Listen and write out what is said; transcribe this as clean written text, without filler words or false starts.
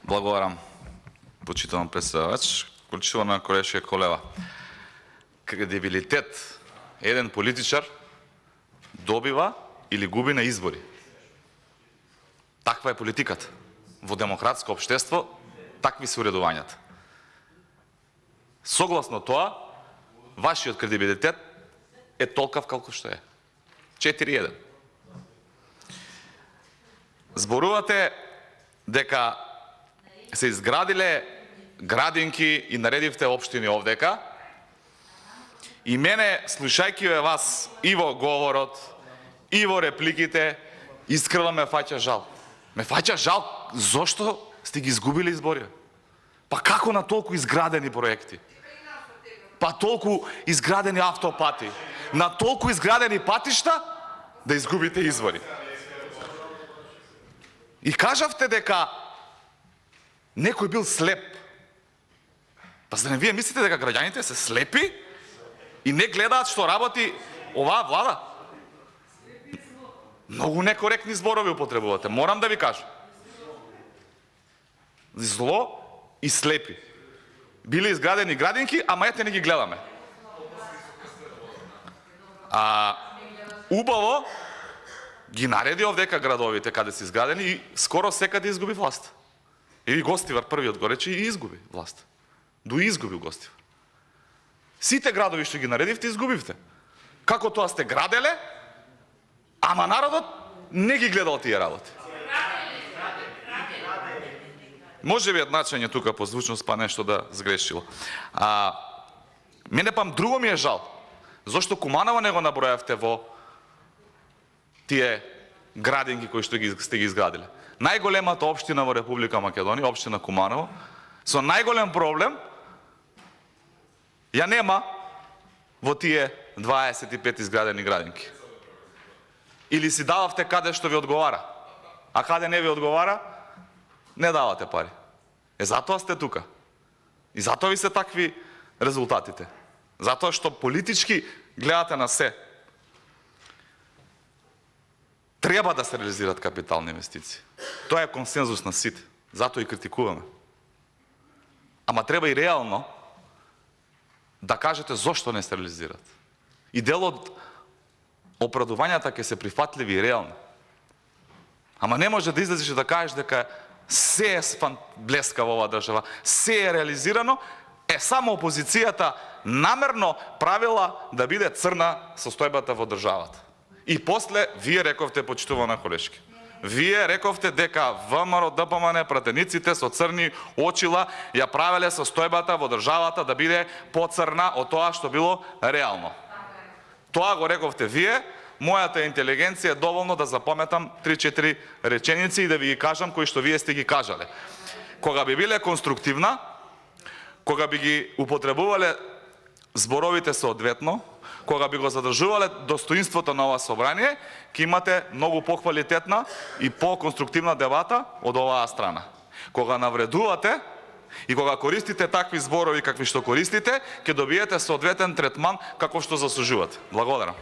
Благодарам, почитуван председавач. Почитувана колежка Колева. Кредибилитет еден политичар добива или губи на избори. Таква е политиката. Во демократско општество такви се уредувањата. Согласно тоа, вашиот кредибилитет е толкав колку што е. 4-1. Зборувате дека се изградиле градинки и наредивте општини овдека. И мене, слушајќи ве вас и во говорот, и во репликите, искрено ме фаќа жал. Ме фаќа жал зошто сте ги изгубили избори. Па како на толку изградени проекти? Па толку изградени автопати, на толку изградени патишта да изгубите избори. И кажавте дека некој бил слеп. Па за не вие мислите дека граѓаните се слепи и не гледаат што работи оваа влада? Многу некоректни зборови употребувате, морам да ви кажам. Зло и слепи. Биле изградени градинки, ама ете не ги гледаме. Убаво ги нареди овдека градовите каде се изградени и скоро секаде изгуби власт. Или Гостивар првиот го рече и изгуби власт. До изгуби Гостивар. Сите градови што ги наредивте, изгубивте. Како тоа сте граделе, ама народот не ги гледал тие работи. Може би едначање тука по звучност па нешто да сгрешило. Мене пам друго ми е жал. Зошто Куманово не го набројавте во тие градинки кои што сте ги изградиле? Најголемата општина во Република Македонија, општина Куманово, со најголем проблем ја нема во тие 25 изградени градинки. Или си дававте каде што ви одговара, а каде не ви одговара, не давате пари. Затоа сте тука. И затоа ви се такви резултатите. Затоа што политички гледате на се. Треба да се реализират капитални инвестиции. Тоа е консензус на сите. Затоа и критикуваме. Ама треба и реално да кажете зошто не се реализират. И дел од оправдувањата ќе се прифатливи и реални. Ама не може да излезеш да кажеш дека се е блеска во оваа држава, се е реализирано, само опозицијата намерно правила да биде црна состојбата во државата. И после, вие рековте, почитувана колешки, вие рековте дека ВМРО, ДПМН, пратениците со црни очила ја правеле состојбата во државата да биде поцрна од тоа што било реално. Тоа го рековте вие, мојата интелигенција е доволно да запаметам 3-4 реченици и да ви ги кажам кои што вие сте ги кажале. Кога би биле конструктивна, кога би ги употребувале зборовите соодветно, кога би го задржувале достоинството на ова собрание, ќе имате многу поквалитетна и поконструктивна дебата од оваа страна. Кога навредувате и кога користите такви зборови какви што користите, ќе добиете соодветен третман како што заслужувате. Благодарам.